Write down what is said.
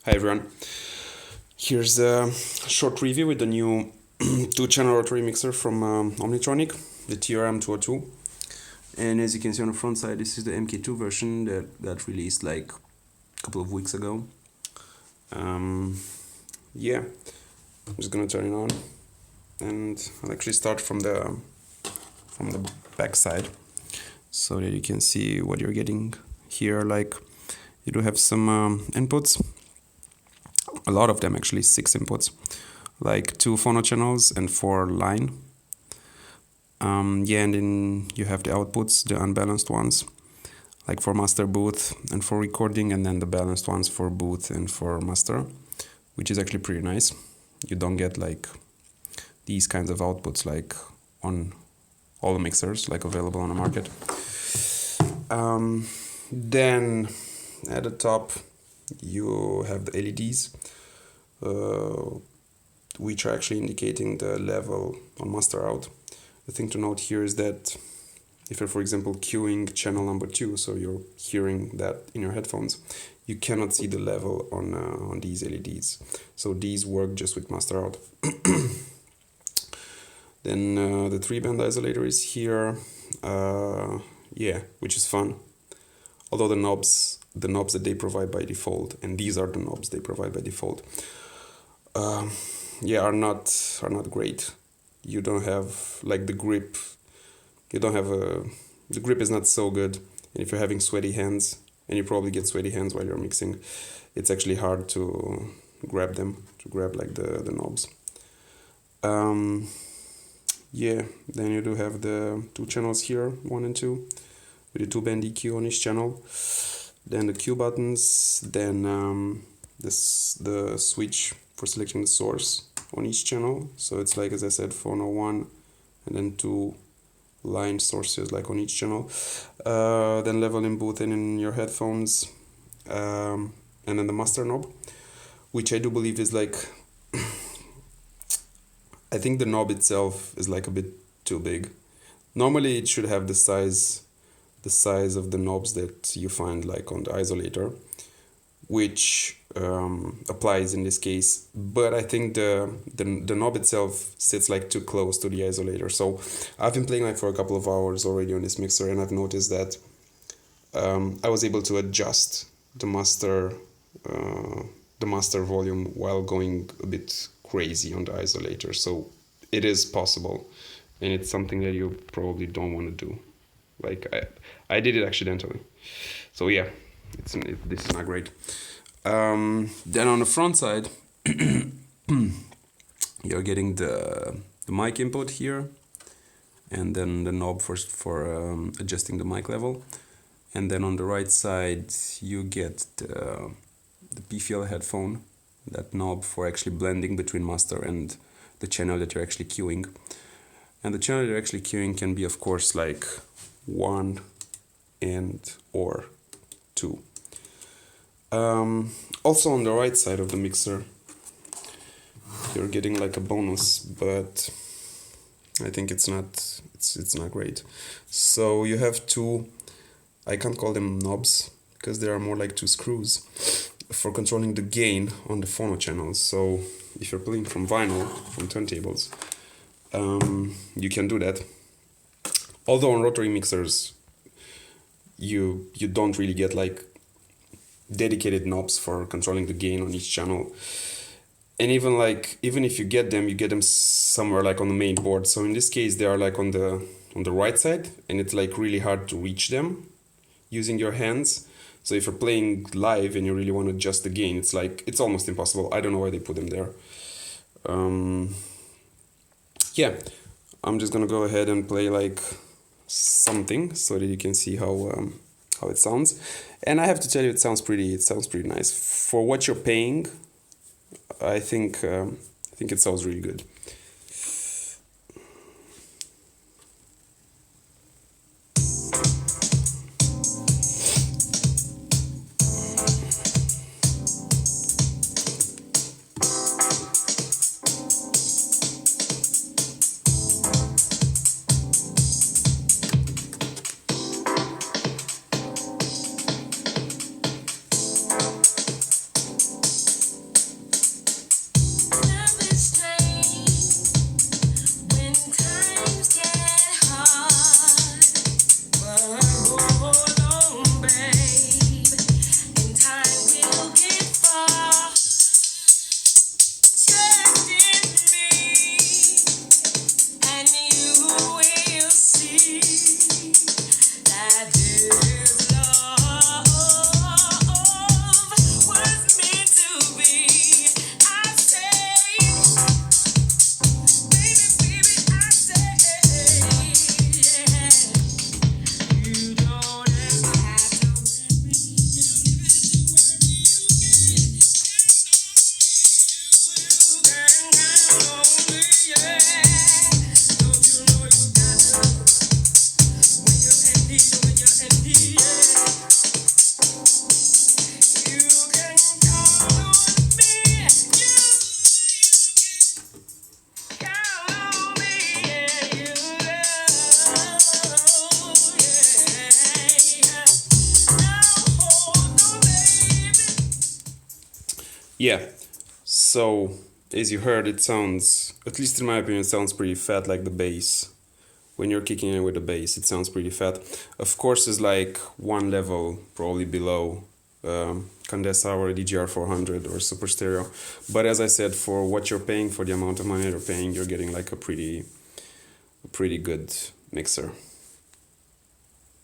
Hi everyone, here's a short review with the new 2-channel rotary mixer from Omnitronic, the TRM-202. And as you can see on the front side, this is the MK2 version that got released like a couple of weeks ago. Yeah, I'm just gonna turn it on, and I'll actually start from the back side so that you can see what you're getting here. Like, you do have some inputs. A lot of them, actually 6 inputs, like 2 phono channels and 4 line. And then you have the outputs, the unbalanced ones, like for master, booth, and for recording, and then the balanced ones for booth and for master, which is actually pretty nice. You don't get like these kinds of outputs like on all the mixers like available on the market. Then at the top you have the LEDs, which are actually indicating the level on master out. The thing to note here is that if you're, for example, queuing channel number 2, so you're hearing that in your headphones, you cannot see the level on these LEDs. So these work just with master out. Then the 3-band isolator is here, which is fun. Although the knobs that they provide by default, and these are the knobs they provide by default, are not great. You don't have like the grip. The grip is not so good, and if you're having sweaty hands, and you probably get sweaty hands while you're mixing, it's actually hard to grab them, like the knobs. Then you do have the 2 channels here, 1 and 2, with the 2-band EQ on each channel. Then the Q buttons, then the switch for selecting the source on each channel. So it's like, as I said, phono 1 and then 2 line sources like on each channel. Then level in booth and in your headphones, and then the master knob, which I do believe is like I think the knob itself is like a bit too big. Normally it should have the size of the knobs that you find like on the Isolator, which applies in this case, but I think the knob itself sits like too close to the Isolator. So I've been playing like for a couple of hours already on this mixer, and I've noticed that I was able to adjust the master volume while going a bit crazy on the Isolator. So it is possible, and it's something that you probably don't want to do. Like I did it accidentally, so yeah, this is not great. Then on the front side, you're getting the mic input here, and then the knob for adjusting the mic level, and then on the right side you get the PFL headphone, that knob for actually blending between master and the channel that you're actually queuing. And the channel you're actually queuing can be, of course, like 1 and or 2. Also on the right side of the mixer you're getting like a bonus, but I think it's not great. So you have 2, I can't call them knobs because they are more like 2 screws for controlling the gain on the phono channels. So if you're playing from vinyl, from turntables, you can do that. Although on rotary mixers you don't really get like dedicated knobs for controlling the gain on each channel, and even if you get them somewhere like on the main board. So in this case they are like on the right side, and it's like really hard to reach them using your hands. So if you're playing live and you really want to adjust the gain, it's almost impossible. I don't know why they put them there. I'm just gonna go ahead and play like something so that you can see how it sounds. And I have to tell you, it sounds pretty nice for what you're paying. I think it sounds really good. Yeah, so as you heard, it sounds, at least in my opinion, it sounds pretty fat, like the bass. When you're kicking in with the bass, it sounds pretty fat. Of course, it's like one level probably below Condesa or DGR 400 or Super Stereo. But as I said, for what you're paying, for the amount of money you're paying, you're getting like a pretty good mixer.